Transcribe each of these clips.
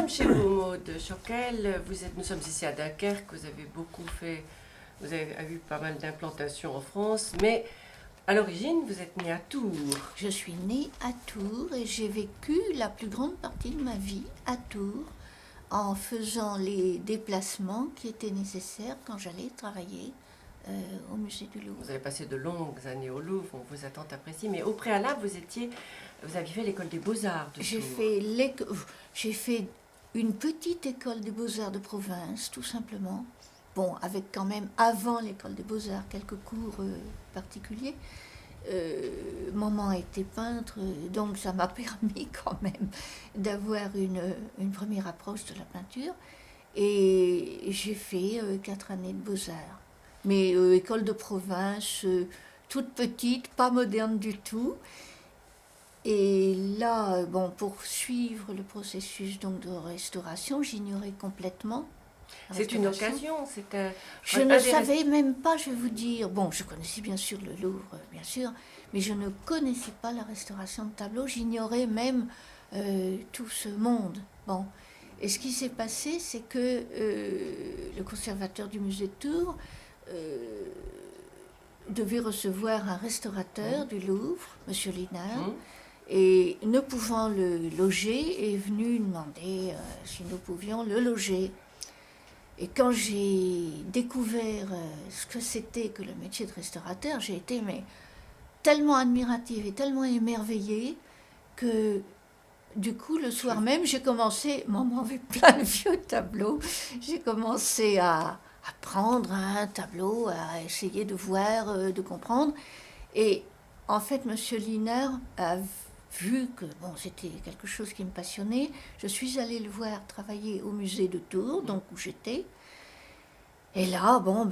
sommes chez vous, Maud Choquel. Nous sommes ici à Dunkerque. Vous avez beaucoup fait, vous avez eu pas mal d'implantations en France, mais à l'origine, vous êtes née à Tours. Je suis née à Tours et j'ai vécu la plus grande partie de ma vie à Tours en faisant les déplacements qui étaient nécessaires quand j'allais travailler au musée du Louvre. Vous avez passé de longues années au Louvre, on vous a tant apprécié, mais au préalable, vous aviez fait l'école des Beaux-Arts de Tours. J'ai fait une petite école des Beaux-Arts de province, tout simplement. Bon, avec quand même, avant l'école des Beaux-Arts, quelques cours particuliers. Maman était peintre, donc ça m'a permis quand même d'avoir une première approche de la peinture. Et j'ai fait 4 années de Beaux-Arts. Mais école de province, toute petite, pas moderne du tout. Et là, bon, pour suivre le processus donc, de restauration, j'ignorais complètement. C'est une occasion, Je ne savais même pas, je vais vous dire, bon, je connaissais bien sûr le Louvre, bien sûr, mais je ne connaissais pas la restauration de tableaux, j'ignorais même tout ce monde. Bon. Et ce qui s'est passé, c'est que le conservateur du musée de Tours devait recevoir un restaurateur du Louvre, M. Linard, et ne pouvant le loger, est venu demander si nous pouvions le loger. Et quand j'ai découvert ce que c'était que le métier de restaurateur, j'ai été tellement admirative et tellement émerveillée que du coup, le soir même, j'ai commencé, maman avait plein de vieux tableaux, j'ai commencé à prendre un tableau, à essayer de voir, de comprendre. Et en fait, M. Linard a vu que bon, c'était quelque chose qui me passionnait. Je suis allée le voir travailler au musée de Tours, donc où j'étais. Et là, bon,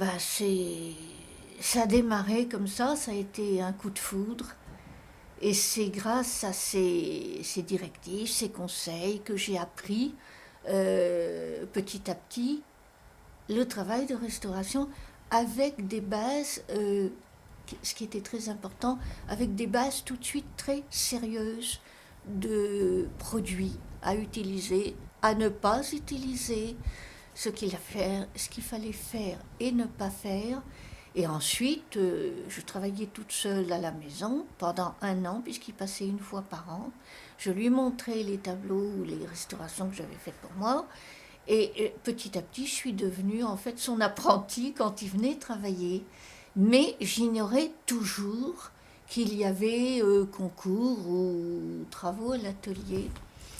ça a démarré comme ça a été un coup de foudre. Et c'est grâce à ces directives, ces conseils que j'ai appris petit à petit le travail de restauration avec des bases, ce qui était très important, avec des bases tout de suite très sérieuses de produits à utiliser, à ne pas utiliser, ce qu'il fallait faire et ne pas faire. Et ensuite, je travaillais toute seule à la maison pendant 1 an, puisqu'il passait 1 fois par an. Je lui montrais les tableaux ou les restaurations que j'avais faites pour moi. Et petit à petit, je suis devenue en fait son apprentie quand il venait travailler. Mais j'ignorais toujours qu'il y avait concours ou travaux à l'atelier.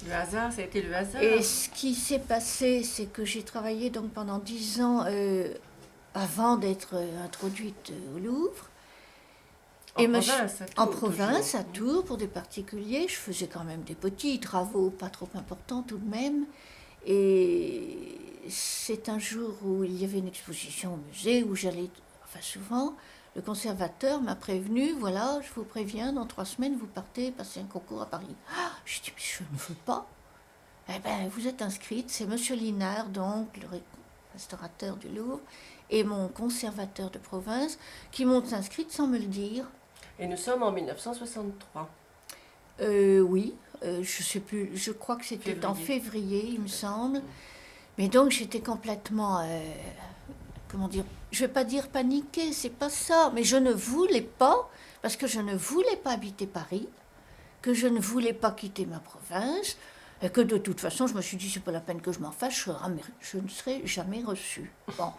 Le hasard, ça a été le hasard. Et ce qui s'est passé, c'est que j'ai travaillé donc pendant 10 ans avant d'être introduite au Louvre. En province, à Tours, pour des particuliers. Je faisais quand même des petits travaux, pas trop importants tout de même. Et c'est un jour où il y avait une exposition au musée, où j'allais, enfin souvent, le conservateur m'a prévenu, voilà, je vous préviens, dans 3 semaines, vous partez passer un concours à Paris. Ah, je dis, mais je ne veux pas. Eh bien, vous êtes inscrite, c'est Monsieur Linard, donc, le restaurateur du Louvre, et mon conservateur de province, qui m'ont inscrite sans me le dire. Et nous sommes en 1963. Oui, je sais plus, je crois que c'était en février, il me semble. Mais donc, j'étais complètement, comment dire, je vais pas dire paniquée, c'est pas ça, mais je ne voulais pas, parce que je ne voulais pas habiter Paris, que je ne voulais pas quitter ma province, et que de toute façon, je me suis dit, c'est pas la peine que je m'en fasse, je ne serai jamais reçue. Bon,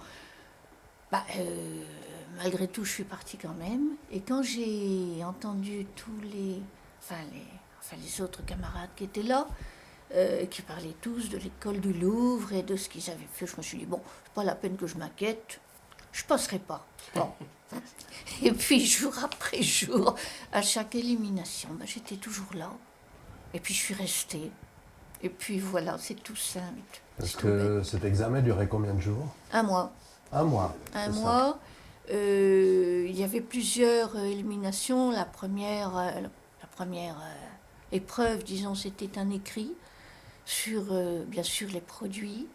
malgré tout, je suis partie quand même, et quand j'ai entendu tous les autres camarades qui étaient là, qui parlaient tous de l'école du Louvre et de ce qu'ils avaient fait, je me suis dit, bon, c'est pas la peine que je m'inquiète, je passerai pas. Bon. Et puis, jour après jour, à chaque élimination, j'étais toujours là. Et puis, je suis restée. Et puis, voilà, c'est tout simple. Est-ce que cet examen durait combien de jours? 1 mois. 1 mois. Un mois. Il y avait plusieurs éliminations. La première épreuve, disons, c'était un écrit sur, bien sûr, les produits,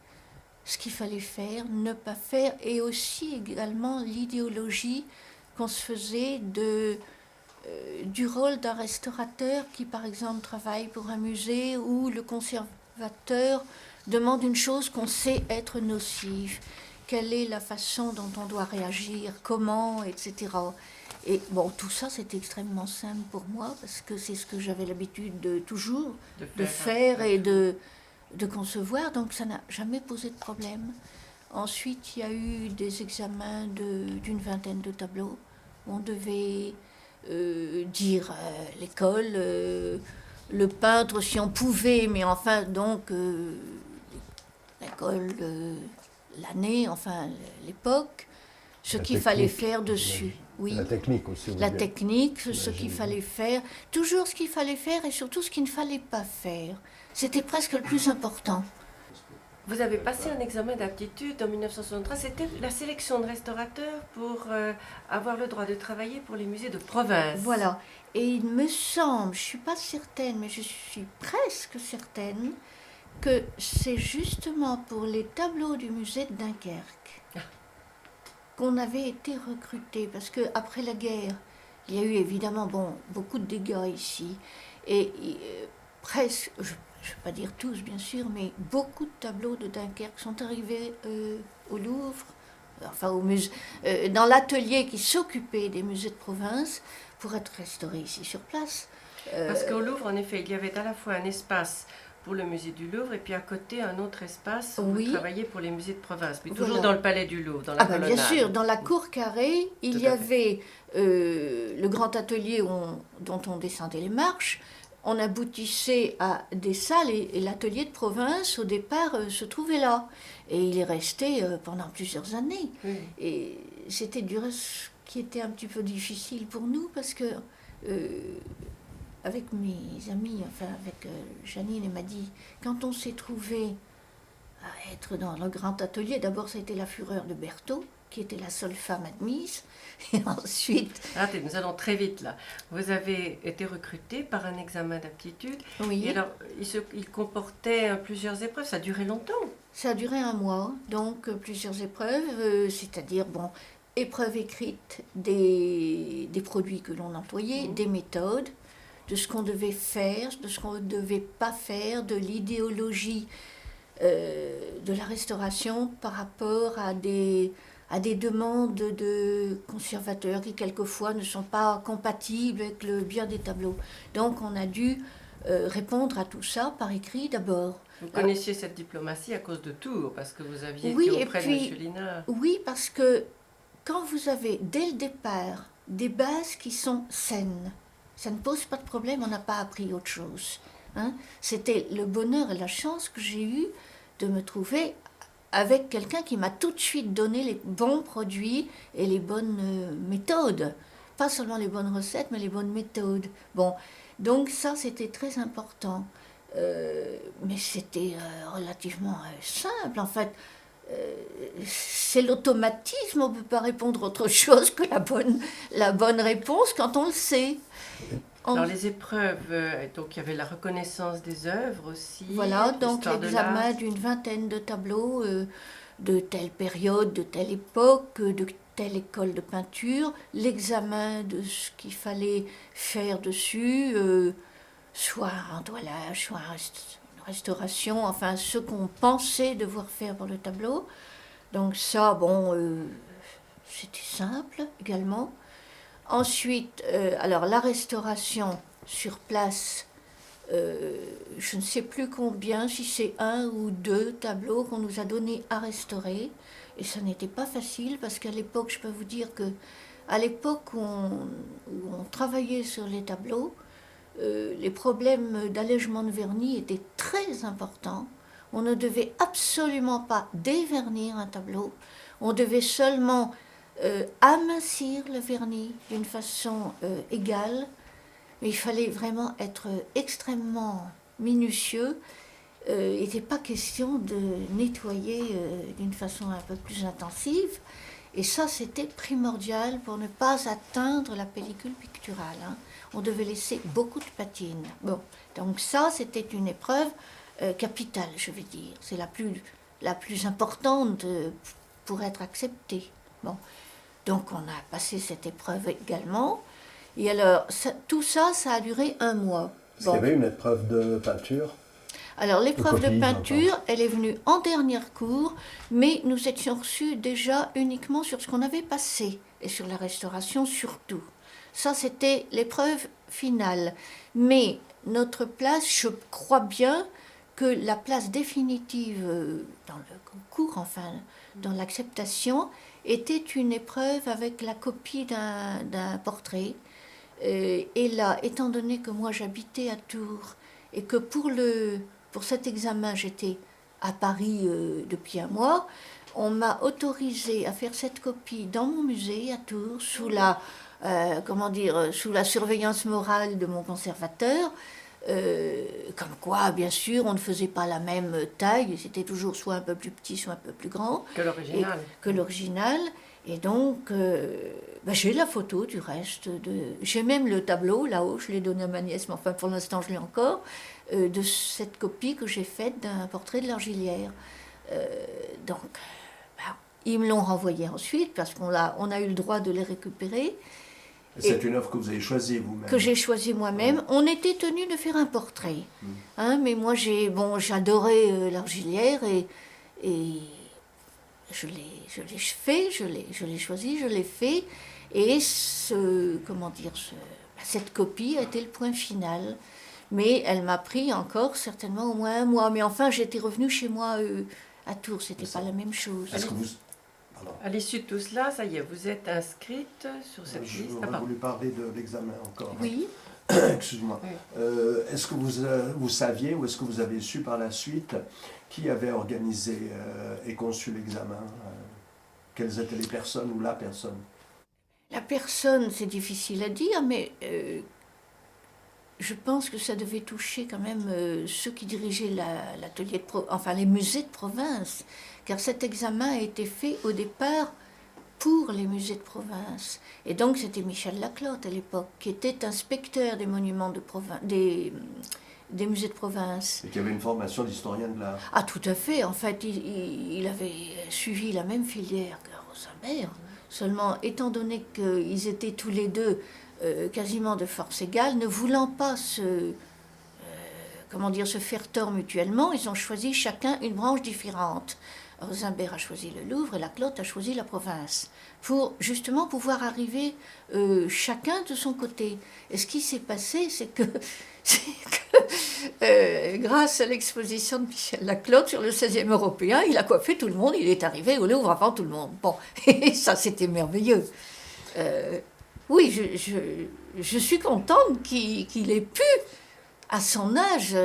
ce qu'il fallait faire, ne pas faire, et aussi également l'idéologie qu'on se faisait du rôle d'un restaurateur qui, par exemple, travaille pour un musée où le conservateur demande une chose qu'on sait être nocive. Quelle est la façon dont on doit réagir, comment, etc. Et bon, tout ça, c'est extrêmement simple pour moi, parce que c'est ce que j'avais l'habitude de toujours de faire et de concevoir, donc ça n'a jamais posé de problème. Ensuite, il y a eu des examens d'une vingtaine de tableaux. On devait dire l'école, le peintre si on pouvait, mais enfin, donc, l'école, l'année, enfin, l'époque, ce qu'il fallait faire dessus. Oui. La technique aussi. La technique, ce qu'il fallait faire, toujours ce qu'il fallait faire et surtout ce qu'il ne fallait pas faire. C'était presque le plus important. Vous avez passé un examen d'aptitude en 1963. C'était la sélection de restaurateurs pour avoir le droit de travailler pour les musées de province. Voilà. Et il me semble, je ne suis pas certaine, mais je suis presque certaine que c'est justement pour les tableaux du musée de Dunkerque qu'on avait été recrutés. Parce qu'après la guerre, il y a eu évidemment beaucoup de dégâts ici. Et presque, je ne vais pas dire tous bien sûr, mais beaucoup de tableaux de Dunkerque sont arrivés au Louvre, enfin au musée, dans l'atelier qui s'occupait des musées de province pour être restaurés ici sur place. Parce qu'au Louvre, en effet, il y avait à la fois un espace pour le musée du Louvre et puis à côté un autre espace où vous travaillez pour les musées de province, mais toujours dans le palais du Louvre, dans la colonnade. Bien sûr, dans la cour carrée, il y avait le grand atelier dont on descendait les marches. On aboutissait à des salles et l'atelier de province, au départ, se trouvait là. Et il est resté pendant plusieurs années. Oui. Et c'était du reste qui était un petit peu difficile pour nous parce que, avec mes amis, enfin avec Janine et Maddy, quand on s'est trouvé à être dans le grand atelier, d'abord ça a été la fureur de Berthaud, qui était la seule femme admise. Et ensuite... Attendez, nous allons très vite là. Vous avez été recruté par un examen d'aptitude. Oui. Et alors, il comportait plusieurs épreuves. Ça a duré longtemps. Ça a duré 1 mois, donc plusieurs épreuves, c'est-à-dire, épreuves écrites des produits que l'on employait, des méthodes, de ce qu'on devait faire, de ce qu'on ne devait pas faire, de l'idéologie de la restauration par rapport à des demandes de conservateurs qui quelquefois ne sont pas compatibles avec le bien des tableaux. Donc on a dû répondre à tout ça par écrit d'abord. Vous connaissiez cette diplomatie à cause de Tours, parce que vous aviez été auprès de M. Linard. Oui, parce que quand vous avez dès le départ des bases qui sont saines, ça ne pose pas de problème, on n'a pas appris autre chose. Hein. C'était le bonheur et la chance que j'ai eu de me trouver avec quelqu'un qui m'a tout de suite donné les bons produits et les bonnes méthodes. Pas seulement les bonnes recettes, mais les bonnes méthodes. Donc ça, c'était très important. Mais c'était relativement simple, en fait. C'est l'automatisme, on ne peut pas répondre autre chose que la bonne réponse quand on le sait. Alors les épreuves, donc il y avait la reconnaissance des œuvres aussi. Voilà, donc l'examen d'une vingtaine de tableaux de telle période, de telle époque, de telle école de peinture, l'examen de ce qu'il fallait faire dessus, soit un toilage, soit une restauration, enfin ce qu'on pensait devoir faire pour le tableau. Donc ça, c'était simple également. Ensuite, alors la restauration sur place, je ne sais plus combien, si c'est 1 ou 2 tableaux qu'on nous a donnés à restaurer. Et ça n'était pas facile parce qu'à l'époque, je peux vous dire que à l'époque où on travaillait sur les tableaux, les problèmes d'allègement de vernis étaient très importants. On ne devait absolument pas dévernir un tableau. On devait seulement amincir le vernis d'une façon égale, mais il fallait vraiment être extrêmement minutieux. Il n'était pas question de nettoyer d'une façon un peu plus intensive, et ça c'était primordial pour ne pas atteindre la pellicule picturale. Hein. On devait laisser beaucoup de patine. Donc ça c'était une épreuve capitale, je vais dire. C'est la plus importante pour être acceptée. Donc on a passé cette épreuve également. Et alors, tout ça, ça a duré 1 mois. Est-ce qu'il y avait une épreuve de peinture? Alors, l'épreuve de copie, peinture, elle est venue en dernière cour, mais nous étions reçus déjà uniquement sur ce qu'on avait passé, et sur la restauration surtout. Ça, c'était l'épreuve finale. Mais notre place, je crois bien que la place définitive dans le concours, enfin, dans l'acceptation, était une épreuve avec la copie d'un portrait. Et là, étant donné que moi j'habitais à Tours, et que pour cet examen, j'étais à Paris depuis un mois, on m'a autorisé à faire cette copie dans mon musée à Tours, sous la, sous la surveillance morale de mon conservateur. Comme quoi, bien sûr, on ne faisait pas la même taille, c'était toujours soit un peu plus petit, soit un peu plus grand. Que l'original. Que l'original. Et donc, j'ai la photo du reste. J'ai même le tableau, là-haut, je l'ai donné à ma nièce, mais enfin pour l'instant je l'ai encore, de cette copie que j'ai faite d'un portrait de l'Argilière. Donc, ils me l'ont renvoyé ensuite, parce on a eu le droit de les récupérer. C'est une œuvre que vous avez choisie vous-même. Que j'ai choisie moi-même. Ouais. On était tenu de faire un portrait. Hein, mais moi, j'adorais l'Argilière et je l'ai fait, je l'ai choisi, je l'ai fait. Et cette copie a été le point final. Mais elle m'a pris encore certainement au moins un mois. Mais enfin, j'étais revenue chez moi à Tours, c'était pas la même chose. Est-ce que vous... À l'issue de tout cela, ça y est, vous êtes inscrite sur cette liste. J'aurais voulu parler de l'examen encore. Oui. Excuse-moi. Oui. Est-ce que vous saviez ou est-ce que vous avez su par la suite qui avait organisé et conçu l'examen quelles étaient les personnes ou la personne? La personne, c'est difficile à dire, mais je pense que ça devait toucher quand même ceux qui dirigeaient l'atelier les musées de province, car cet examen a été fait au départ pour les musées de province. Et donc c'était Michel Laclotte à l'époque, qui était inspecteur des monuments de province, des musées de province. Et qui avait une formation d'historien de l'art. Ah tout à fait, en fait il avait suivi la même filière que Rosenberg, seulement étant donné qu'ils étaient tous les deux quasiment de force égale, ne voulant pas se faire tort mutuellement, ils ont choisi chacun une branche différente. Rosenberg a choisi le Louvre et Laclotte a choisi la province, pour justement pouvoir arriver chacun de son côté. Et ce qui s'est passé, c'est que grâce à l'exposition de Michel Laclotte sur le 16e européen, il a coiffé tout le monde, il est arrivé au Louvre avant tout le monde. Bon, et ça c'était merveilleux. Oui, je suis contente qu'il ait pu, à son âge,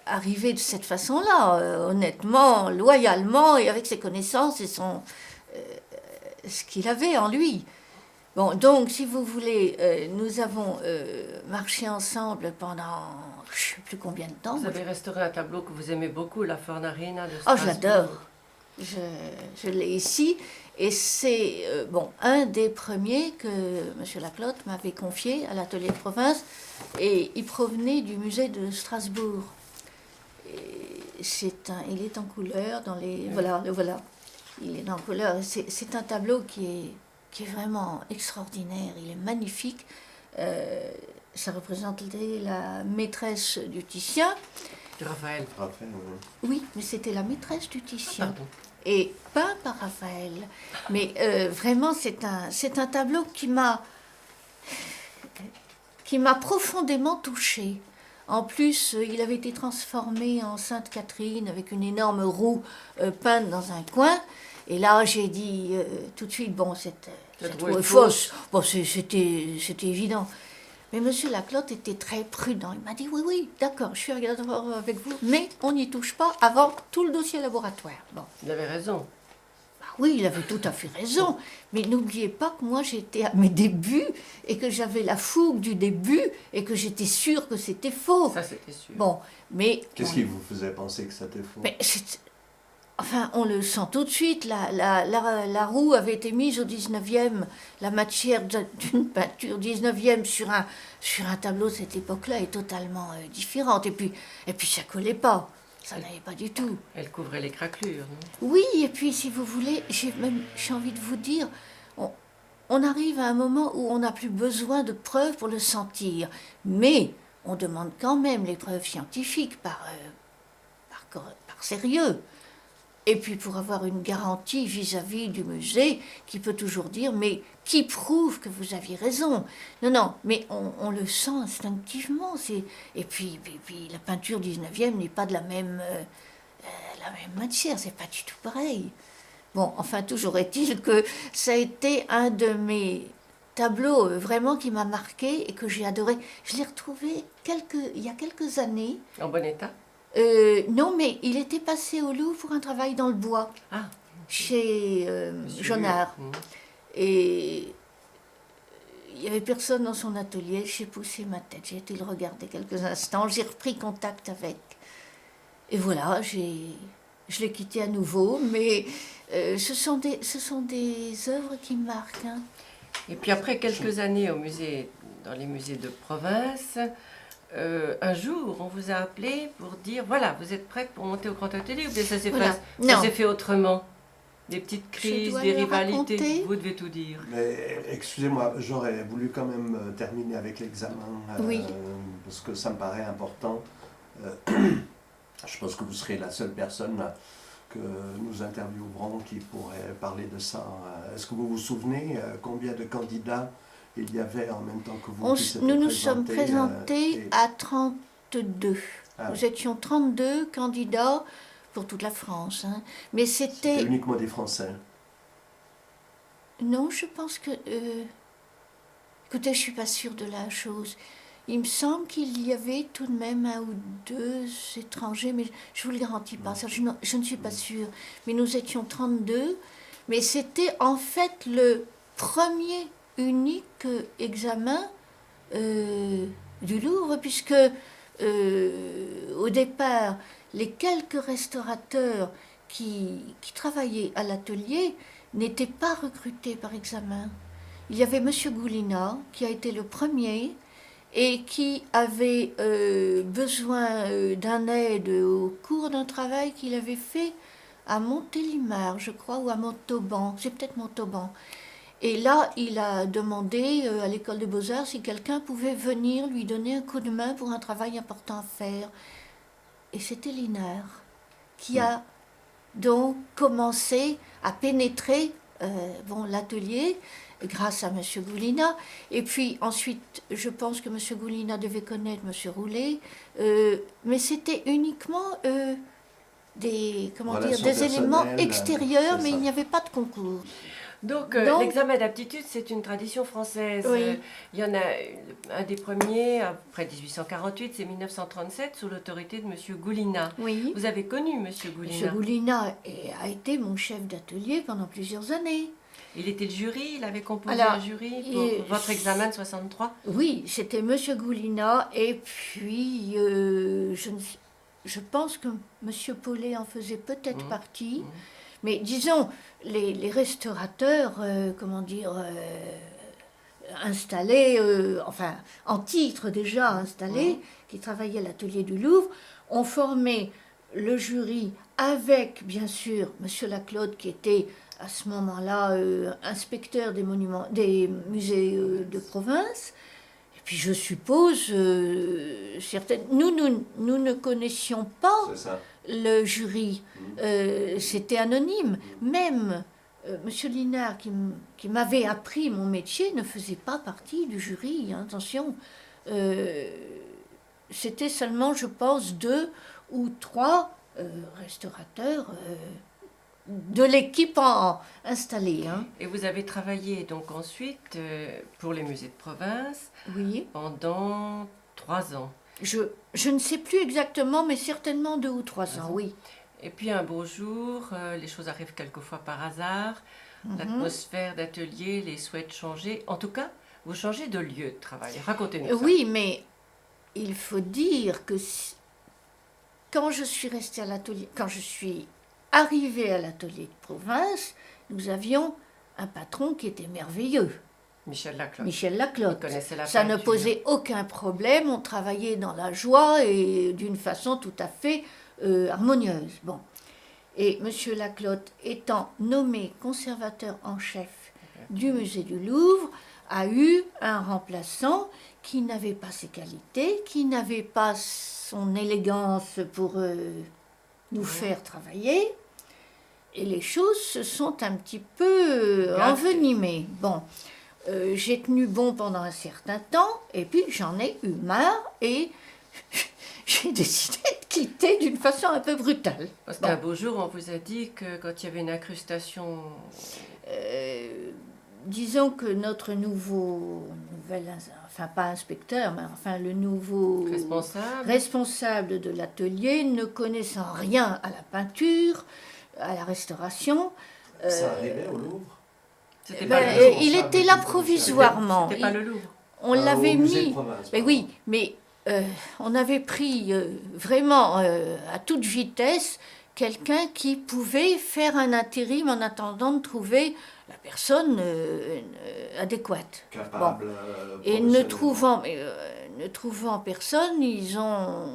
arriver de cette façon-là, honnêtement, loyalement, et avec ses connaissannes et ce qu'il avait en lui. Bon, donc, si vous voulez, nous avons marché ensemble pendant, je ne sais plus combien de temps. Vous avez restauré un tableau que vous aimez beaucoup, la Fornarina de Oh, Strasbourg. je l'adore. Je l'ai ici. Et c'est un des premiers que M. Laclotte m'avait confié à l'atelier de province. Et il provenait du musée de Strasbourg. Et il est en couleur dans les... Voilà, le voilà. Il est en couleur. C'est un tableau qui est vraiment extraordinaire. Il est magnifique. Ça représentait la maîtresse du Titien. De Raphaël. Raphaël, oui. Oui, mais c'était la maîtresse du Titien. Pardon. Et peint par Raphaël. Mais vraiment, c'est un tableau qui m'a profondément touchée. En plus, il avait été transformé en Sainte Catherine avec une énorme roue peinte dans un coin. Et là, j'ai dit tout de suite, bon, cette roue est fausse. Bon, c'était évident. Mais M. Laclotte était très prudent. Il m'a dit, oui, d'accord, je suis d'accord avec vous, mais on n'y touche pas avant tout le dossier laboratoire. Bon. Il avait raison. Bah oui, il avait tout à fait raison. Mais n'oubliez pas que moi, j'étais à mes débuts et que j'avais la fougue du début et que j'étais sûre que c'était faux. Ça, c'était sûr. Bon, mais... Qu'est-ce qui vous faisait penser que c'était faux? Mais enfin, on le sent tout de suite. La roue avait été mise au 19e. La matière d'une peinture 19e sur un tableau de cette époque-là est totalement différente. Et puis ça collait pas. Ça n'allait pas du tout. Elle couvrait les craquelures. Non? Oui, et puis si vous voulez, j'ai envie de vous dire, on arrive à un moment où on n'a plus besoin de preuves pour le sentir. Mais on demande quand même les preuves scientifiques par sérieux. Et puis pour avoir une garantie vis-à-vis du musée qui peut toujours dire mais qui prouve que vous aviez raison. Non, mais on le sent instinctivement. Et puis la peinture 19e n'est pas de la même matière, c'est pas du tout pareil. Bon, enfin, toujours est-il que ça a été un de mes tableaux vraiment qui m'a marqué et que j'ai adoré. Je l'ai retrouvé il y a quelques années. En bon état? Non, mais il était passé au Louvre pour un travail dans le bois, Ah, chez Jonard. Et il n'y avait personne dans son atelier, j'ai poussé ma tête, j'ai été le regarder quelques instants, j'ai repris contact avec. Et voilà, je l'ai quitté à nouveau, mais ce sont des œuvres qui me marquent. Hein. Et puis après quelques années dans les musées de province, un jour, on vous a appelé pour dire, voilà, vous êtes prête pour monter au Grand Atelier, ou bien ça s'est fait autrement? Des petites crises, des rivalités, raconter. vous devez tout dire. Mais excusez-moi, j'aurais voulu quand même terminer avec l'examen, Oui. parce que ça me paraît important. Je pense que vous serez la seule personne que nous interviewerons qui pourrait parler de ça. Est-ce que vous vous souvenez combien de candidats il y avait en même temps que vous? Nous nous sommes présentés à 32. Ah, Nous étions 32 candidats pour toute la France. Hein. Mais c'était uniquement des Français. Non, je pense que... Écoutez, je ne suis pas sûre de la chose. Il me semble qu'il y avait tout de même un ou deux étrangers, mais je ne vous le garantis pas, ça, je ne suis pas sûre. Mais nous étions 32, mais c'était en fait le premier unique examen du Louvre, puisque au départ, les quelques restaurateurs qui travaillaient à l'atelier n'étaient pas recrutés par examen. Il y avait M. Goulina, qui a été le premier, et qui avait besoin d'un aide au cours d'un travail qu'il avait fait à Montélimar, je crois, ou à Montauban, c'est peut-être Montauban. Et là, il a demandé à l'école des Beaux-Arts si quelqu'un pouvait venir lui donner un coup de main pour un travail important à faire. Et c'était Linard qui a donc commencé à pénétrer l'atelier grâce à M. Goulina. Et puis ensuite, je pense que M. Goulina devait connaître M. Roulet, mais c'était uniquement des éléments extérieurs, mais il n'y avait pas de concours. Donc l'examen d'aptitude, c'est une tradition française. Oui. Il y en a un des premiers, après 1848, c'est 1937, sous l'autorité de M. Goulina. Oui. Vous avez connu M. Goulina? M. Goulina a été mon chef d'atelier pendant plusieurs années. Il était le jury, il avait composé un jury pour votre examen de 63? Oui, c'était M. Goulina, et puis je pense que M. Paulet en faisait peut-être partie. Mais disons, les restaurateurs, installés, en titre déjà installés, qui travaillaient à l'atelier du Louvre, ont formé le jury avec, bien sûr, M. Laclaude, qui était à ce moment-là inspecteur des musées de province. Et puis je suppose, nous ne connaissions pas le jury, c'était anonyme. Même M. Linard, qui m'avait appris mon métier, ne faisait pas partie du jury, hein, attention. C'était seulement, je pense, 2 ou 3 restaurateurs de l'équipe installée. Hein. Et vous avez travaillé donc ensuite pour les musées de province pendant 3 ans. Je ne sais plus exactement, mais certainement 2 ou 3 ans, oui. Et puis un beau jour, les choses arrivent quelquefois par hasard, l'atmosphère d'atelier les souhaite changer. En tout cas, vous changez de lieu de travail. Racontez-nous ça. Oui, mais il faut dire que quand je suis restée à l'atelier, quand je suis arrivée à l'atelier de province, nous avions un patron qui était merveilleux. Michel Laclaude. Michel Laclaude. Il connaissait la Ça ne peinture. posait aucun problème, on travaillait dans la joie et d'une façon tout à fait harmonieuse. Bon. Et M. Laclaude, étant nommé conservateur en chef du musée du Louvre, a eu un remplaçant qui n'avait pas ses qualités, qui n'avait pas son élégance pour nous faire travailler. Et les choses se sont un petit peu envenimées. Bon, j'ai tenu bon pendant un certain temps, et puis j'en ai eu marre, et j'ai décidé de quitter d'une façon un peu brutale. Parce qu'un beau jour, on vous a dit que quand il y avait une incrustation... disons que notre enfin pas inspecteur, mais enfin le nouveau responsable de l'atelier, ne connaissant rien à la peinture, à la restauration... Ça arrivait au Louvre? Il était là provisoirement. C'était pas le Louvre. On l'avait mis... Mais oui, mais on avait pris vraiment à toute vitesse quelqu'un qui pouvait faire un intérim en attendant de trouver la personne adéquate. Capable. Et ne trouvant personne, ils ont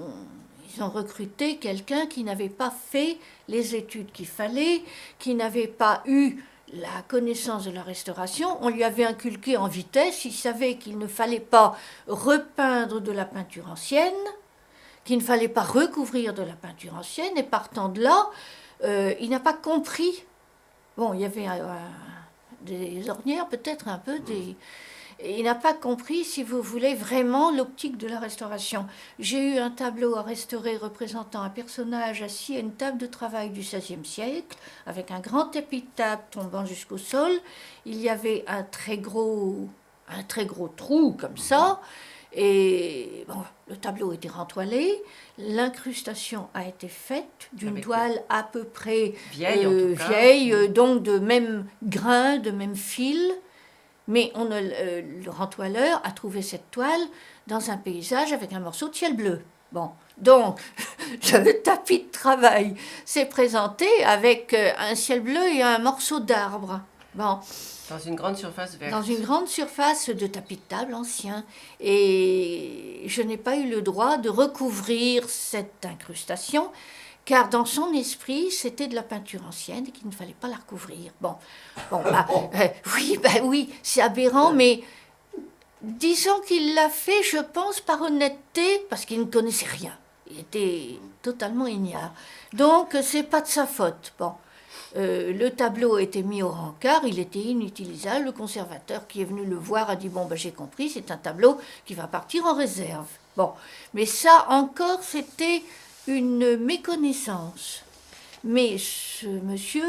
recruté quelqu'un qui n'avait pas fait les études qu'il fallait, qui n'avait pas eu la connaissance de la restauration. On lui avait inculqué en vitesse, il savait qu'il ne fallait pas repeindre de la peinture ancienne, qu'il ne fallait pas recouvrir de la peinture ancienne, et partant de là, il n'a pas compris. Bon, il y avait des ornières, peut-être un peu des... Il n'a pas compris, si vous voulez, vraiment l'optique de la restauration. J'ai eu un tableau à restaurer représentant un personnage assis à une table de travail du XVIe siècle, avec un grand tapis de table tombant jusqu'au sol. Il y avait un très gros trou comme ça. Et bon, le tableau était rentoilé, l'incrustation a été faite d'une toile à peu près vieille, donc de même grain, de même fil. Mais le rentoileur a trouvé cette toile dans un paysage avec un morceau de ciel bleu. Bon, donc le tapis de travail s'est présenté avec un ciel bleu et un morceau d'arbre. Bon. Dans une grande surface verte. Dans une grande surface de tapis de table ancien. Et je n'ai pas eu le droit de recouvrir cette incrustation, car dans son esprit, c'était de la peinture ancienne et qu'il ne fallait pas la recouvrir. Oui, c'est aberrant, mais disons qu'il l'a fait, je pense, par honnêteté, parce qu'il ne connaissait rien. Il était totalement ignare. Donc, c'est pas de sa faute. Bon. Le tableau a été mis au rencard, il était inutilisable. Le conservateur qui est venu le voir a dit « Bon, j'ai compris, c'est un tableau qui va partir en réserve. » Bon, mais ça encore, c'était une méconnaissance. Mais ce monsieur,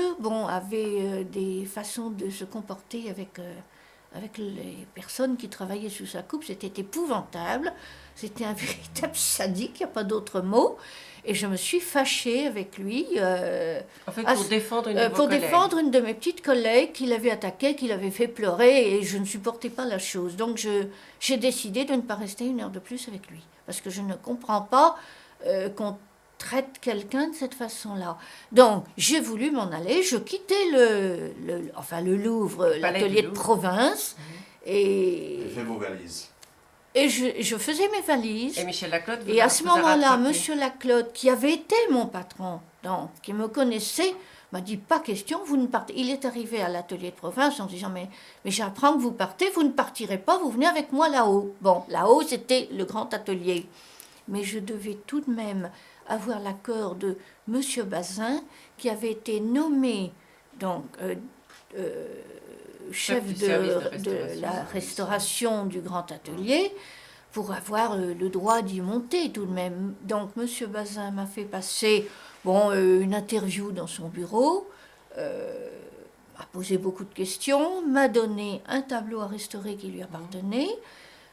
avait des façons de se comporter avec les personnes qui travaillaient sous sa coupe. C'était épouvantable. C'était un véritable sadique, il n'y a pas d'autre mot. Et je me suis fâchée avec lui. Pour défendre défendre une de mes petites collègues qui l'avait attaquée, qui l'avait fait pleurer, et je ne supportais pas la chose. Donc j'ai décidé de ne pas rester une heure de plus avec lui. Parce que je ne comprends pas qu'on traite quelqu'un de cette façon-là. Donc j'ai voulu m'en aller. Je quittais le Louvre, l'atelier de province. Et fait vos valises. Et je faisais mes valises. Et Michel Laclotte Et à ce moment-là, Monsieur Laclotte, qui avait été mon patron, donc qui me connaissait, m'a dit pas question, vous ne partez. Il est arrivé à l'atelier de province en disant mais j'apprends que vous partez, vous ne partirez pas, vous venez avec moi là-haut. Bon, là-haut c'était le grand atelier, mais je devais tout de même avoir l'accord de Monsieur Bazin, qui avait été nommé donc chef de la restauration du grand atelier, pour avoir le droit d'y monter tout de même. Donc M. Bazin m'a fait passer une interview dans son bureau, m'a posé beaucoup de questions, m'a donné un tableau à restaurer qui lui appartenait.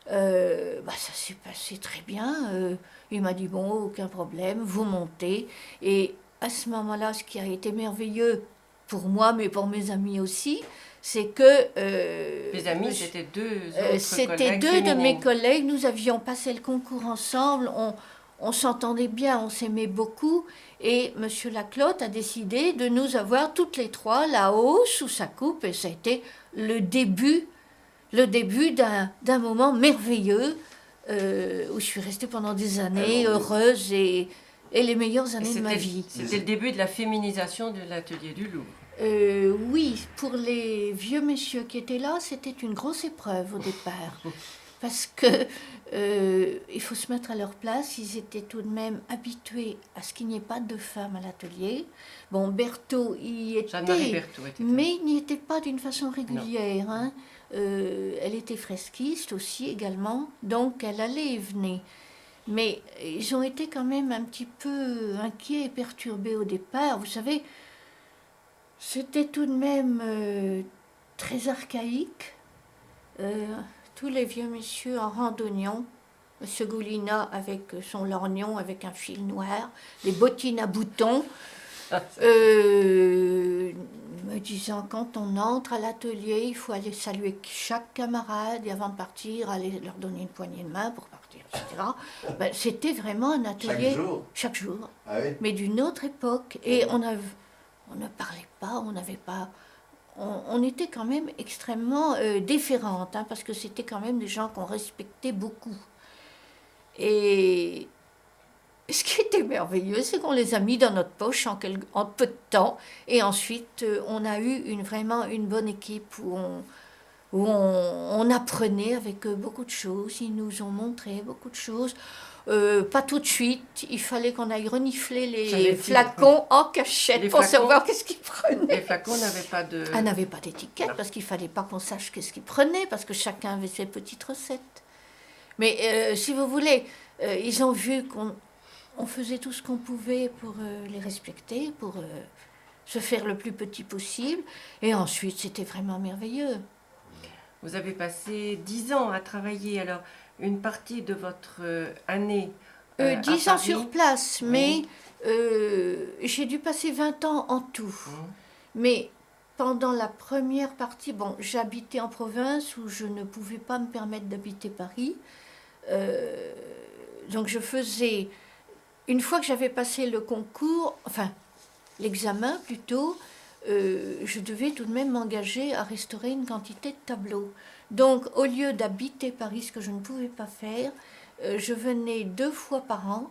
Ça s'est passé très bien. Il m'a dit aucun problème, vous montez. Et à ce moment-là, ce qui a été merveilleux pour moi, mais pour mes amis aussi, c'est que... Les amis, c'était deux de mes collègues. Nous avions passé le concours ensemble. On s'entendait bien, on s'aimait beaucoup. Et M. Laclotte a décidé de nous avoir toutes les trois là-haut, sous sa coupe. Et ça a été le début d'un moment merveilleux où je suis restée pendant des années heureuse et les meilleures années de ma vie. C'était le début de la féminisation de l'atelier du Louvre. Oui, pour les vieux messieurs qui étaient là, c'était une grosse épreuve au départ. parce que il faut se mettre à leur place. Ils étaient tout de même habitués à ce qu'il n'y ait pas de femmes à l'atelier. Bon, Berthaud y était, mais il n'y était pas d'une façon régulière. Hein. Elle était fresquiste aussi également, donc elle allait et venait. Mais ils ont été quand même un petit peu inquiets et perturbés au départ. Vous savez, c'était tout de même très archaïque. Tous les vieux messieurs en randonnion, M. Goulina avec son lorgnon, avec un fil noir, les bottines à boutons, me disant quand on entre à l'atelier, il faut aller saluer chaque camarade et avant de partir, aller leur donner une poignée de main pour partir, etc. Ben, c'était vraiment un atelier. Chaque jour? Chaque jour. Ah oui? Mais d'une autre époque. Et on ne parlait pas, on n'avait pas... On était quand même extrêmement déférentes, hein, parce que c'était quand même des gens qu'on respectait beaucoup. Et ce qui était merveilleux, c'est qu'on les a mis dans notre poche en peu de temps. Et ensuite, on a eu vraiment une bonne équipe où on apprenait avec eux beaucoup de choses. Ils nous ont montré beaucoup de choses. Pas tout de suite, il fallait qu'on aille renifler les flacons en cachette pour savoir qu'est-ce qu'ils prenaient. Les flacons n'avaient pas de... Ah, n'avaient pas d'étiquette parce qu'il ne fallait pas qu'on sache qu'est-ce qu'ils prenaient, parce que chacun avait ses petites recettes. Mais si vous voulez, ils ont vu qu'on faisait tout ce qu'on pouvait pour les respecter, pour se faire le plus petit possible. Et ensuite, c'était vraiment merveilleux. Vous avez passé 10 ans à travailler, alors une partie de votre année 10 ans sur place, mais j'ai dû passer 20 ans en tout. Mais pendant la première partie, bon, j'habitais en province où je ne pouvais pas me permettre d'habiter Paris. Donc je faisais, une fois que j'avais passé le concours, enfin l'examen plutôt, je devais tout de même m'engager à restaurer une quantité de tableaux. Donc, au lieu d'habiter Paris, ce que je ne pouvais pas faire, je venais 2 fois par an,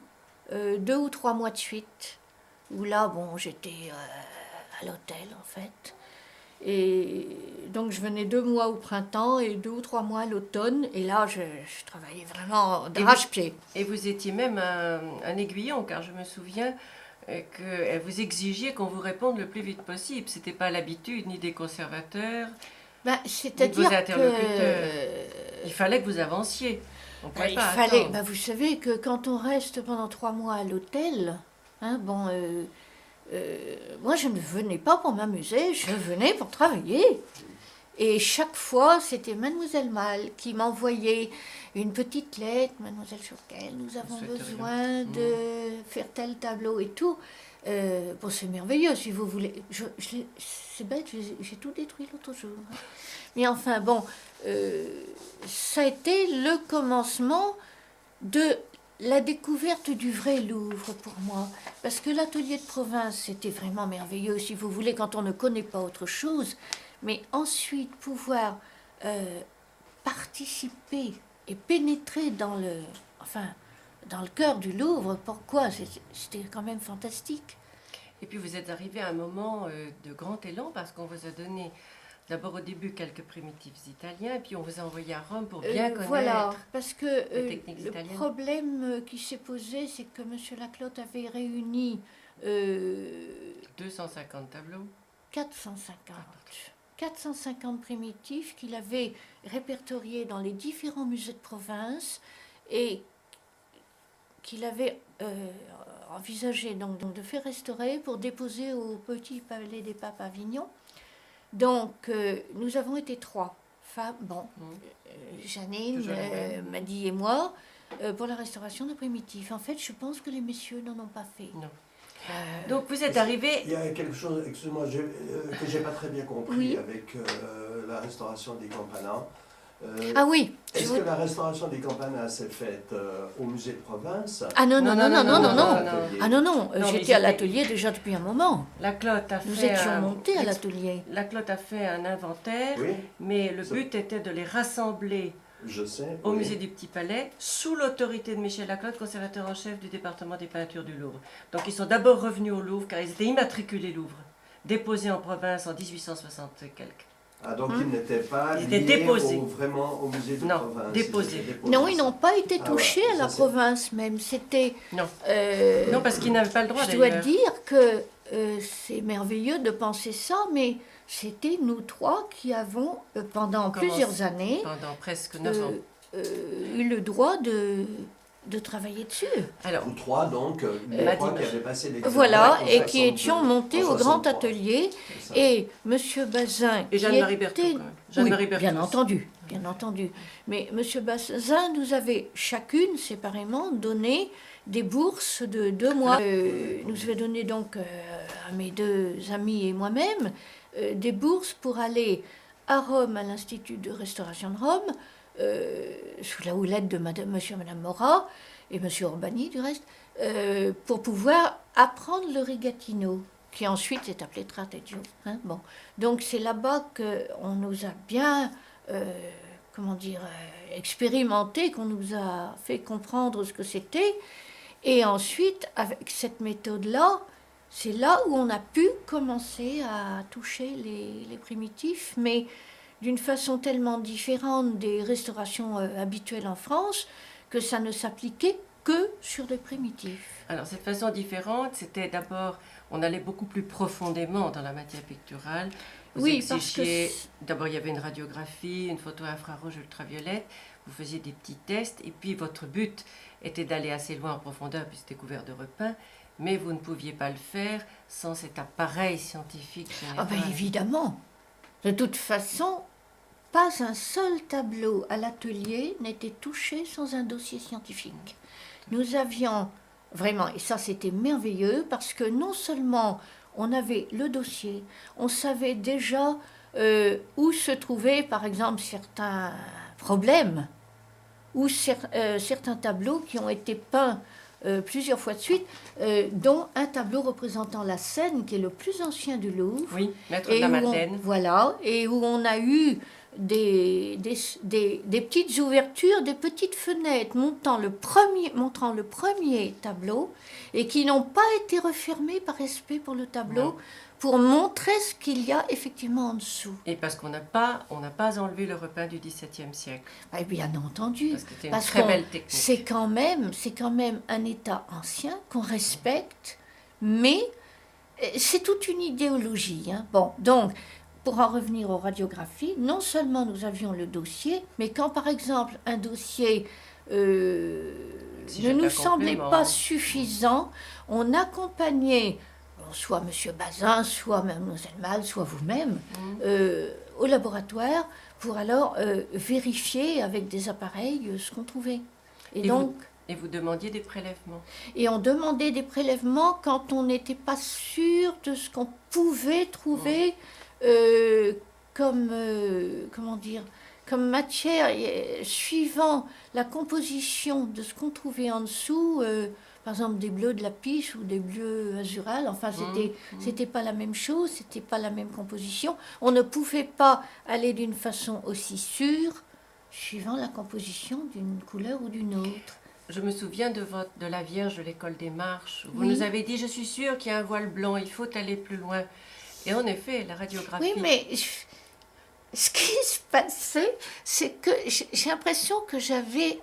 2 ou 3 mois de suite, où là, bon, j'étais à l'hôtel, en fait. Et donc, je venais 2 mois au printemps et 2 ou 3 mois à l'automne, et là, je travaillais vraiment d'arrache-pied. Et vous étiez même un aiguillon, car je me souviens qu'elle vous exigeait qu'on vous réponde le plus vite possible. Ce n'était pas l'habitude ni des conservateurs, ben, c'est-à-dire il fallait que vous avanciez. On pouvait il pas fallait, attendre. ben, vous savez que quand on reste pendant 3 mois à l'hôtel, hein, bon, moi je ne venais pas pour m'amuser, je venais pour travailler. Et chaque fois, c'était Mademoiselle Mal qui m'envoyait une petite lettre, Mademoiselle Choquel, nous avons besoin de faire tel tableau et tout. Bon, c'est merveilleux, si vous voulez. C'est bête, j'ai tout détruit l'autre jour. Hein. Mais enfin, bon, ça a été le commencement de la découverte du vrai Louvre pour moi. Parce que l'atelier de province, c'était vraiment merveilleux, si vous voulez, quand on ne connaît pas autre chose. Mais ensuite, pouvoir participer et pénétrer dans le cœur du Louvre, pourquoi? C'était quand même fantastique. Et puis vous êtes arrivé à un moment de grand élan, parce qu'on vous a donné d'abord au début quelques primitifs italiens, et puis on vous a envoyé à Rome pour bien connaître. Voilà, parce que le problème qui s'est posé, c'est que M. Laclotte avait réuni 250 tableaux. 450 primitifs qu'il avait répertoriés dans les différents musées de province et qu'il avait envisagé donc de faire restaurer pour déposer au Petit Palais des Papes à Avignon. Donc, nous avons été 3 femmes, Janine, Maddy et moi, pour la restauration de primitifs. En fait, je pense que les messieurs n'en ont pas fait. Non. Donc vous êtes arrivé... Il y a quelque chose, excusez-moi, que j'ai pas très bien compris avec la restauration des Campanas. Ah oui. Est-ce que la restauration des Campanas s'est faite au musée de province? Ah non. Ah non, j'étais à l'atelier déjà depuis un moment. Laclotte a Nous étions montés à l'atelier. Laclotte a fait un inventaire, mais le but était de les rassembler au musée du Petit Palais, sous l'autorité de Michel Laclotte, conservateur en chef du département des peintures du Louvre. Donc ils sont d'abord revenus au Louvre, car ils étaient immatriculés Louvre, déposés en province en 1860 et quelques. Ah, donc ils n'étaient pas Ils étaient liés déposés. vraiment au musée de Non, province. déposés. Non, ils n'ont pas été Ah, touchés ouais, à la ça, c'est- province même. C'était... Non. Non, parce qu'ils n'avaient pas le droit je dois d'ailleurs. dire que c'est merveilleux de penser ça, mais c'était nous trois qui avons, pendant Commence- plusieurs années, Pendant presque 9 ans. eu le droit de travailler dessus. Alors, Vous trois, donc, les Madi trois qui Mach. avaient passé l'examen. Voilà, en et qui 62, étions montés en au grand 63. atelier. C'est ça. Et M. Bazin, et qui Jeanne-Marie Berthaud, était- quand même. Jeanne-Marie oui, Berthaud. bien entendu, bien entendu. Mais M. Bazin nous avait chacune, séparément, donné des bourses de 2 mois. Nous avait donné donc à mes 2 amis et moi-même des bourses pour aller à Rome, à l'Institut de restauration de Rome, sous la houlette de monsieur et Madame Morat, et monsieur Urbani du reste, pour pouvoir apprendre le rigatino, qui ensuite s'est appelé trateggio. Hein, bon. Donc c'est là-bas qu'on nous a bien, expérimenté, qu'on nous a fait comprendre ce que c'était. Et ensuite, avec cette méthode-là, c'est là où on a pu commencer à toucher les primitifs, mais d'une façon tellement différente des restaurations habituelles en France, que ça ne s'appliquait que sur les primitifs. Alors, cette façon différente, c'était d'abord, on allait beaucoup plus profondément dans la matière picturale. Vous Oui, parce que exigiez, d'abord, il y avait une radiographie, une photo infrarouge ultraviolette, vous faisiez des petits tests, et puis votre but était d'aller assez loin en profondeur, puis c'était couvert de repins, mais vous ne pouviez pas le faire sans cet appareil scientifique Ah général. ben évidemment. De toute façon, pas un seul tableau à l'atelier n'était touché sans un dossier scientifique. Nous avions vraiment, et ça c'était merveilleux, parce que non seulement on avait le dossier, on savait déjà où se trouvaient par exemple certains problèmes, ou certains tableaux qui ont été peints plusieurs fois de suite, dont un tableau représentant la Seine, qui est le plus ancien du Louvre. Oui, Maître de la Madeleine. Voilà, et où on a eu des petites ouvertures, des petites fenêtres montrant le premier tableau, et qui n'ont pas été refermées par respect pour le tableau, Non. pour montrer ce qu'il y a effectivement en dessous. Et parce qu'on n'a pas enlevé le repeint du XVIIe siècle. Eh bien entendu, Parce que c'était une parce très qu'on- belle technique. c'est quand même un état ancien qu'on respecte, mais c'est toute une idéologie. Hein. Bon, donc, pour en revenir aux radiographies, non seulement nous avions le dossier, mais quand par exemple un dossier Si ne j'ai nous pas semblait complément. pas suffisant, on accompagnait soit M. Bazin, soit Mlle Mal, soit vous-même, au laboratoire pour alors vérifier avec des appareils ce qu'on trouvait. Et vous demandiez des prélèvements. Et on demandait des prélèvements quand on n'était pas sûr de ce qu'on pouvait trouver comme matière, suivant la composition de ce qu'on trouvait en dessous, par exemple des bleus de lapis ou des bleus azurales, enfin c'était pas la même chose, c'était pas la même composition. On ne pouvait pas aller d'une façon aussi sûre, suivant la composition d'une couleur ou d'une autre. Je me souviens de la Vierge de l'école des Marches. Vous Oui. nous avez dit, je suis sûre qu'il y a un voile blanc, il faut aller plus loin. Et en effet, la radiographie... Oui, mais ce qui se passait, c'est que j'ai l'impression que j'avais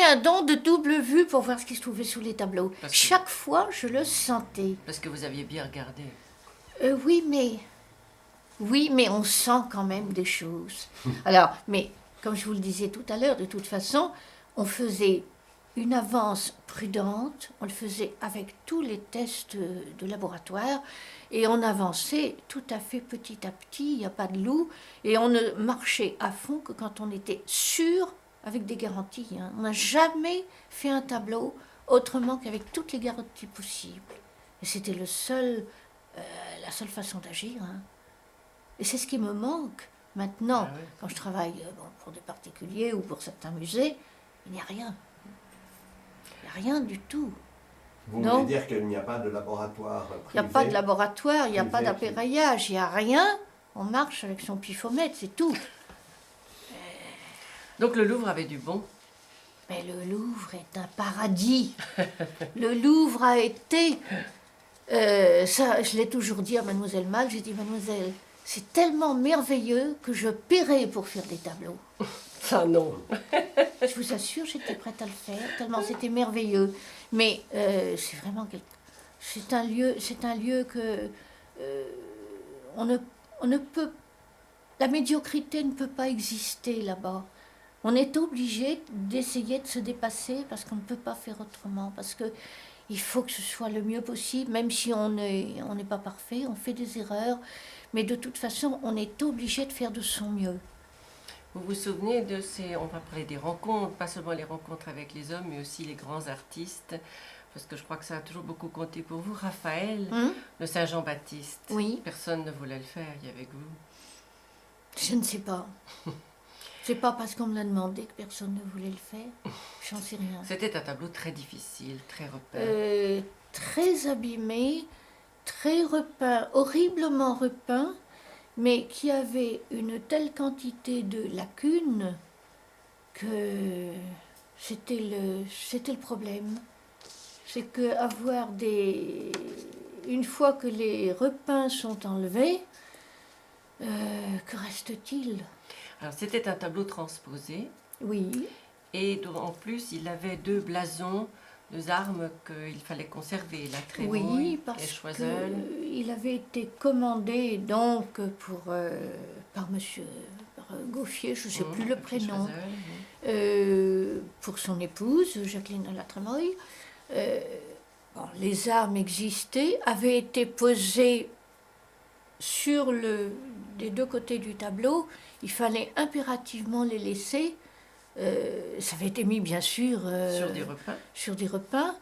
un don de double vue pour voir ce qui se trouvait sous les tableaux. Parce que- Chaque fois, je le sentais. Parce que vous aviez bien regardé. Oui, mais on sent quand même des choses. Alors, mais comme je vous le disais tout à l'heure, de toute façon, on faisait une avance prudente, on le faisait avec tous les tests de laboratoire, et on avançait tout à fait petit à petit, il n'y a pas de loup, et on ne marchait à fond que quand on était sûr, avec des garanties. Hein. On n'a jamais fait un tableau autrement qu'avec toutes les garanties possibles. Et c'était la seule façon d'agir. Hein. Et c'est ce qui me manque maintenant, Ah ouais. quand je travaille pour des particuliers ou pour certains musées, il n'y a rien. Il n'y a rien du tout. Vous Non. voulez dire qu'il n'y a pas de laboratoire privé? Il n'y a pas de laboratoire, il n'y a pas privé, d'appareillage, il n'y a rien. On marche avec son pifomètre, c'est tout. Donc le Louvre avait du bon. Mais le Louvre est un paradis. Le Louvre a été Ça, je l'ai toujours dit à Mademoiselle Malle, j'ai dit, Mademoiselle, c'est tellement merveilleux que je paierai pour faire des tableaux. Ça, non. Je vous assure, j'étais prête à le faire, tellement c'était merveilleux. Mais c'est vraiment c'est un lieu que on ne peut, la médiocrité ne peut pas exister là-bas. On est obligé d'essayer de se dépasser parce qu'on ne peut pas faire autrement, parce que il faut que ce soit le mieux possible, même si on n'est pas parfait, on fait des erreurs, mais de toute façon, on est obligé de faire de son mieux. Vous vous souvenez de on va parler des rencontres, pas seulement les rencontres avec les hommes, mais aussi les grands artistes, parce que je crois que ça a toujours beaucoup compté pour vous. Raphaël, le Saint-Jean-Baptiste, oui. Personne ne voulait le faire, il y avait que vous. Je ne sais pas. C'est pas parce qu'on me l'a demandé que personne ne voulait le faire. J'en sais rien. C'était un tableau très difficile, très repeint. Très abîmé, très repeint, horriblement repeint, mais qui avait une telle quantité de lacunes que c'était le problème. C'est qu'avoir une fois que les repeints sont enlevés, que reste-t-il? Alors c'était un tableau transposé. Oui. Et en plus, il avait 2 blasons, 2 armes qu'il fallait conserver, la trémouille et Choiseul. Il avait été commandé donc par Gauffier, je ne sais plus le prénom, Choiseul, pour son épouse, Jacqueline La Trémouille. Les armes existaient, avaient été posées sur des 2 côtés du tableau. Il fallait impérativement les laisser. Ça avait été mis, bien sûr, sur des repeints.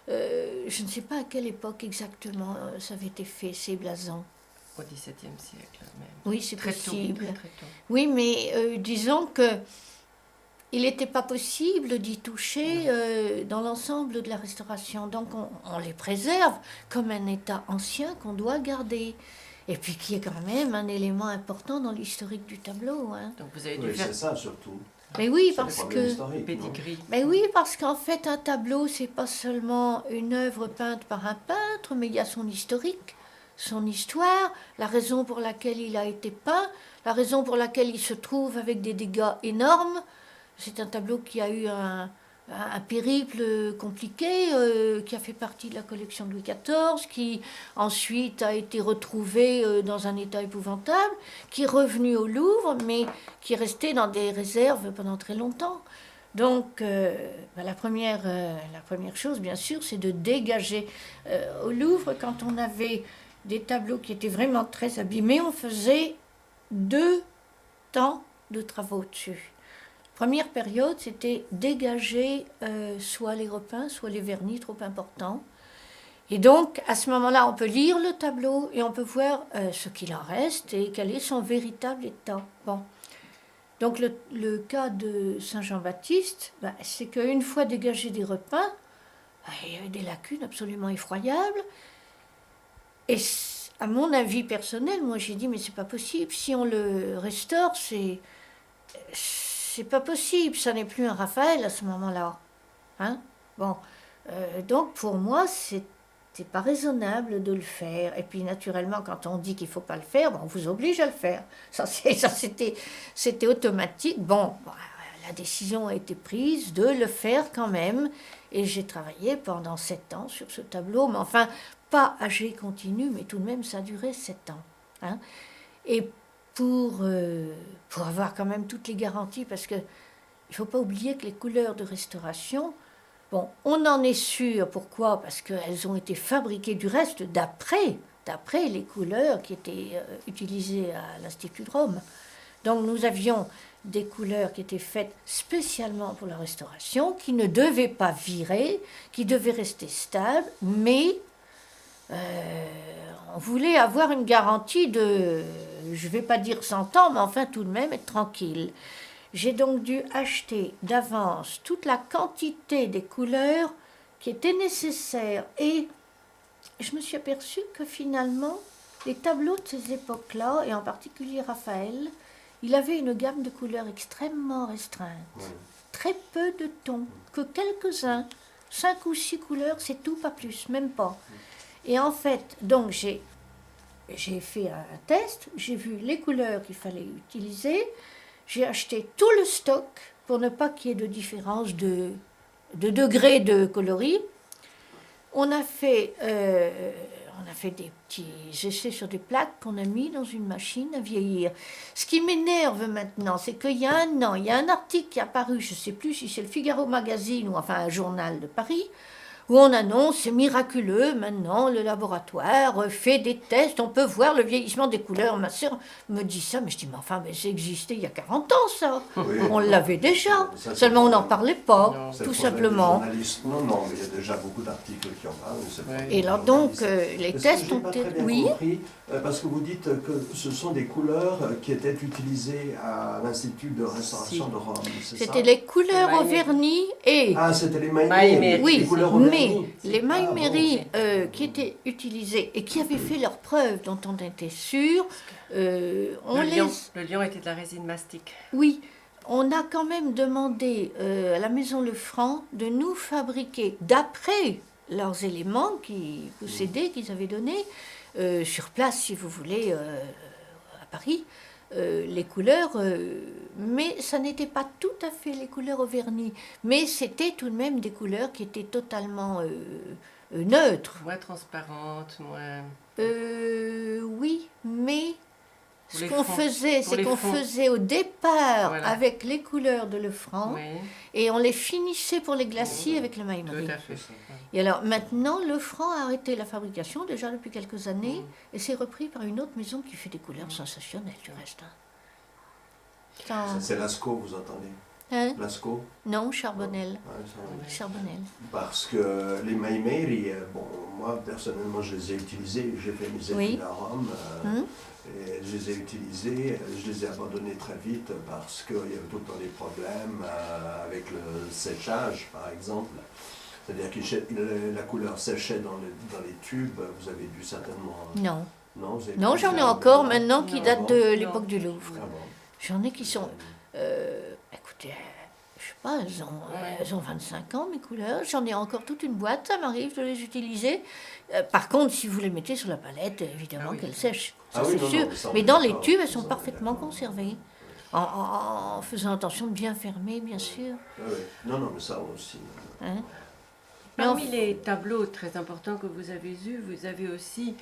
Je ne sais pas à quelle époque exactement ça avait été fait, ces blasons. Au XVIIe siècle même. Oui, c'est possible. Très tôt. Oui, mais disons que il n'était pas possible d'y toucher dans l'ensemble de la restauration. Donc on les préserve comme un état ancien qu'on doit garder. Et puis qui est quand même un élément important dans l'historique du tableau. Hein. Donc vous avez dû faire... c'est ça surtout. Mais oui, parce que... Mais oui, parce qu'en fait, un tableau, c'est pas seulement une œuvre peinte par un peintre, mais il y a son historique, son histoire, la raison pour laquelle il a été peint, la raison pour laquelle il se trouve avec des dégâts énormes. C'est un tableau qui a eu un périple compliqué, qui a fait partie de la collection de Louis XIV, qui ensuite a été retrouvé dans un état épouvantable, qui est revenu au Louvre, mais qui est resté dans des réserves pendant très longtemps. Donc, la première chose, bien sûr, c'est de dégager. Au Louvre, quand on avait des tableaux qui étaient vraiment très abîmés, on faisait 2 temps de travaux dessus. Première période, c'était dégager soit les repeints, soit les vernis trop importants. Et donc, à ce moment-là, on peut lire le tableau et on peut voir ce qu'il en reste et quel est son véritable état. Bon. Donc, le cas de Saint-Jean-Baptiste, c'est qu'une fois dégagé des repeints, il y avait des lacunes absolument effroyables. Et à mon avis personnel, moi j'ai dit, mais c'est pas possible. Si on le restaure, c'est pas possible, ça n'est plus un Raphaël à ce moment-là. Hein? Bon, donc pour moi, c'était pas raisonnable de le faire. Et puis naturellement, quand on dit qu'il faut pas le faire, on vous oblige à le faire. Ça c'était automatique. Bon, la décision a été prise de le faire quand même. Et j'ai travaillé pendant 7 ans sur ce tableau, mais enfin, pas à jet continu, mais tout de même, ça a duré 7 ans. Hein? Et pour avoir quand même toutes les garanties, parce que il ne faut pas oublier que les couleurs de restauration, bon, on en est sûr, pourquoi? Parce qu'elles ont été fabriquées du reste d'après les couleurs qui étaient utilisées à l'Institut de Rome. Donc nous avions des couleurs qui étaient faites spécialement pour la restauration, qui ne devaient pas virer, qui devaient rester stables, mais on voulait avoir une garantie de, je ne vais pas dire 100 ans, mais enfin tout de même être tranquille. J'ai donc dû acheter d'avance toute la quantité des couleurs qui étaient nécessaires. Et je me suis aperçue que finalement, les tableaux de ces époques-là, et en particulier Raphaël, il avait une gamme de couleurs extrêmement restreinte. Très peu de tons, que quelques-uns, 5 ou 6 couleurs, c'est tout, pas plus, même pas. Et en fait, donc j'ai fait un test, j'ai vu les couleurs qu'il fallait utiliser, j'ai acheté tout le stock pour ne pas qu'il y ait de différence de degré de coloris. On a fait des petits essais sur des plaques qu'on a mis dans une machine à vieillir. Ce qui m'énerve maintenant, c'est qu'il y a un an, il y a un article qui est apparu, je ne sais plus si c'est le Figaro Magazine ou enfin un journal de Paris, où on annonce, c'est miraculeux, maintenant le laboratoire fait des tests, on peut voir le vieillissement des couleurs. Ma sœur me dit ça, mais je dis, mais enfin, mais c'est existé il y a 40 ans ça. Oui, On l'avait déjà, ça, seulement on n'en parlait pas, Non, c'est tout le problème des simplement. journalistes. Non, mais il y a déjà beaucoup d'articles qui en parlent. Mais c'est pas Ouais. les Et alors donc, journalistes. les Parce tests que j'ai ont pas été... très bien Oui, compris, parce que vous dites que ce sont des couleurs qui étaient utilisées à l'Institut de restauration Si. de Rome, c'est ça? c'était les couleurs Les au Maïmeri. vernis et... Ah, c'était les mailles Maïmeri. Oui, les couleurs au mais vernis. les Ah, Maïmeri bon. qui étaient utilisés et qui avaient fait leurs preuves, dont on était sûr, on Le les... lion était de la résine mastic. Oui, on a quand même demandé à la Maison Lefranc de nous fabriquer, d'après leurs éléments qu'ils possédaient, qu'ils avaient donnés, sur place, si vous voulez, à Paris, les couleurs, mais ça n'était pas tout à fait les couleurs au vernis, mais c'était tout de même des couleurs qui étaient totalement neutres. Moins transparente, moins... Oui, mais Pour ce les qu'on fonds. faisait, Pour c'est les qu'on fonds. faisait au départ Voilà. avec les couleurs de Lefranc Oui, et on les finissait pour les glaciers avec le tout Maïmeri. à fait. Et alors maintenant, Lefranc a arrêté la fabrication déjà depuis quelques années Mm. et c'est repris par une autre maison qui fait des couleurs sensationnelles du reste. Hein. Ça, c'est Lascaux, vous entendez? Hein? Lascaux? Non, Charbonnel. Ouais, ça, oui. Charbonnel. Parce que les Maïmeri, bon, moi personnellement je les ai utilisés, j'ai fait mes études Oui. à Rome, Hum? et je les ai utilisés, je les ai abandonnés très vite parce qu'il y avait tout le temps des problèmes avec le séchage par exemple. C'est-à-dire que la couleur séchait dans les tubes, vous avez dû certainement... Non. Non, vous avez Non, pas j'en ai ça, encore non? maintenant qui Non. datent de Non. l'époque du Louvre. Ah bon. J'en ai qui sont... écoutez, je sais pas, elles ont 25 ans, mes couleurs. J'en ai encore toute une boîte, ça m'arrive de les utiliser. Par contre, si vous les mettez sur la palette, évidemment Ah oui. qu'elles sèchent. Ça, Ah oui, c'est non, sûr. non, ça, on Mais est dans les d'accord. tubes, elles sont Ça, on est parfaitement d'accord. conservées. En faisant attention de bien fermer, bien sûr. Ah oui. Non, mais ça aussi. Hein. Parmi Non. les tableaux très importants que vous avez eus, vous avez aussi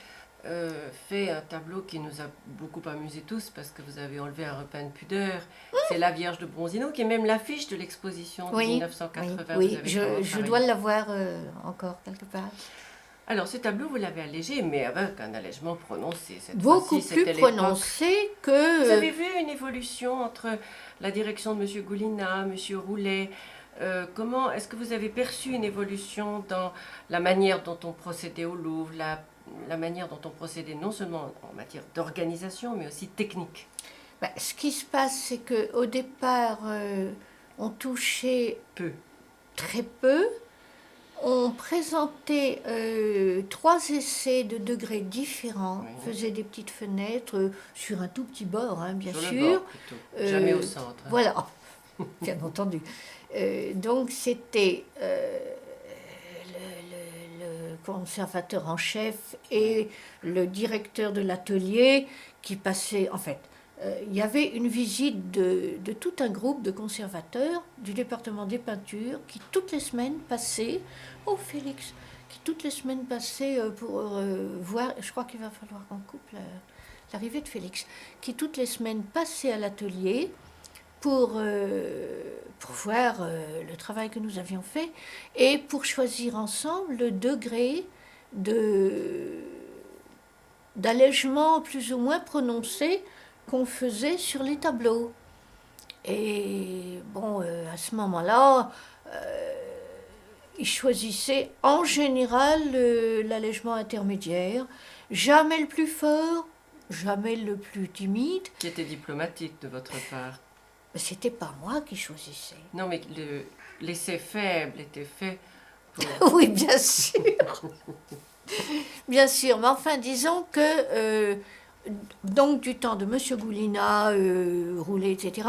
fait un tableau qui nous a beaucoup amusés tous parce que vous avez enlevé un repas de pudeur. C'est la Vierge de Bronzino qui est même l'affiche de l'exposition de Oui, 1980. oui, Vous avez je travaillé. dois l'avoir encore quelque part. Alors ce tableau, vous l'avez allégé, mais avec un allègement prononcé. Cette Beaucoup fois-ci, plus c'était l'époque. prononcé Vous que... avez vu une évolution entre la direction de M. Goulina, M. Roulet. Comment est-ce que vous avez perçu une évolution dans la manière dont on procédait au Louvre, la manière dont on procédait non seulement en matière d'organisation, mais aussi technique? Ben, ce qui se passe, c'est qu'au départ, on touchait Peu. très peu. On présentait 3 essais de degrés différents, Oui. faisait des petites fenêtres sur un tout petit bord, hein, bien Sur le sûr. bord, plutôt. Jamais au centre. Hein. Voilà, bien entendu. Donc c'était le conservateur en chef et le directeur de l'atelier qui passaient. En fait, il y avait une visite de tout un groupe de conservateurs du département des peintures qui toutes les semaines passaient au Félix, qui toutes les semaines passaient pour voir. Je crois qu'il va falloir qu'on coupe l'arrivée de Félix, qui toutes les semaines passaient à l'atelier pour voir le travail que nous avions fait et pour choisir ensemble le degré d'allègement plus ou moins prononcé qu'on faisait sur les tableaux. Et bon, à ce moment-là, ils choisissaient en général l'allègement intermédiaire, jamais le plus fort, jamais le plus timide. Qui était diplomatique de votre part. Mais c'était pas moi qui choisissais. Non, mais l'essai faible était fait pour... Oui, bien sûr. Bien sûr, mais enfin, disons que, donc du temps de M. Goulina, Roulet, etc.,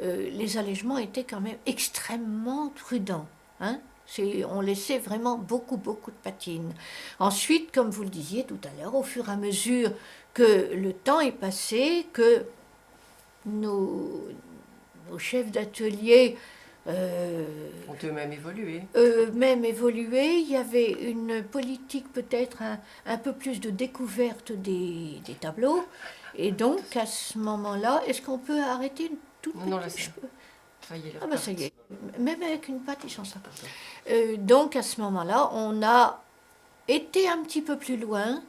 les allègements étaient quand même extrêmement prudents. Hein. On laissait vraiment beaucoup de patine. Ensuite, comme vous le disiez tout à l'heure, au fur et à mesure que le temps est passé, que nos chefs d'atelier ont eux-mêmes évolué. Il y avait une politique peut-être un peu plus de découverte des tableaux. Et donc, à ce moment-là, est-ce qu'on peut arrêter une toute petite... Non, là, ça y est. Ah ben ça y est. Même avec une patte, ils sont sympas. Donc, à ce moment-là, on a été un petit peu plus loin.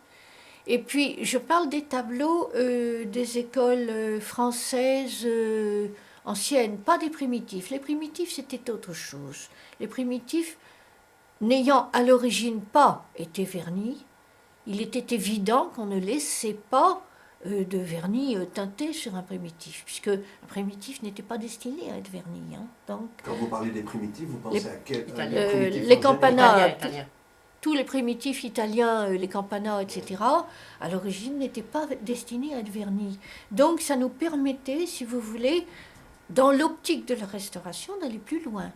Et puis, je parle des tableaux des écoles françaises anciennes, pas des primitifs. Les primitifs, c'était autre chose. Les primitifs, n'ayant à l'origine pas été vernis, il était évident qu'on ne laissait pas de vernis teinté sur un primitif, puisque un primitif n'était pas destiné à être verni. Hein. Donc, quand vous parlez des primitifs, vous pensez à quels les campanars, italiens. Tous les primitifs italiens, les campanars, etc., à l'origine n'étaient pas destinés à être vernis. Donc ça nous permettait, si vous voulez, dans l'optique de la restauration, d'aller plus loin.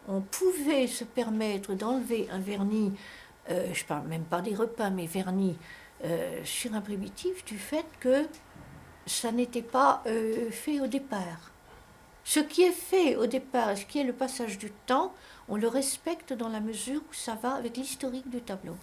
On pouvait se permettre d'enlever un vernis, je ne parle même pas des repeints, mais vernis, sur un primitif, du fait que ça n'était pas fait au départ. Ce qui est fait au départ, ce qui est le passage du temps, on le respecte dans la mesure où ça va avec l'historique du tableau.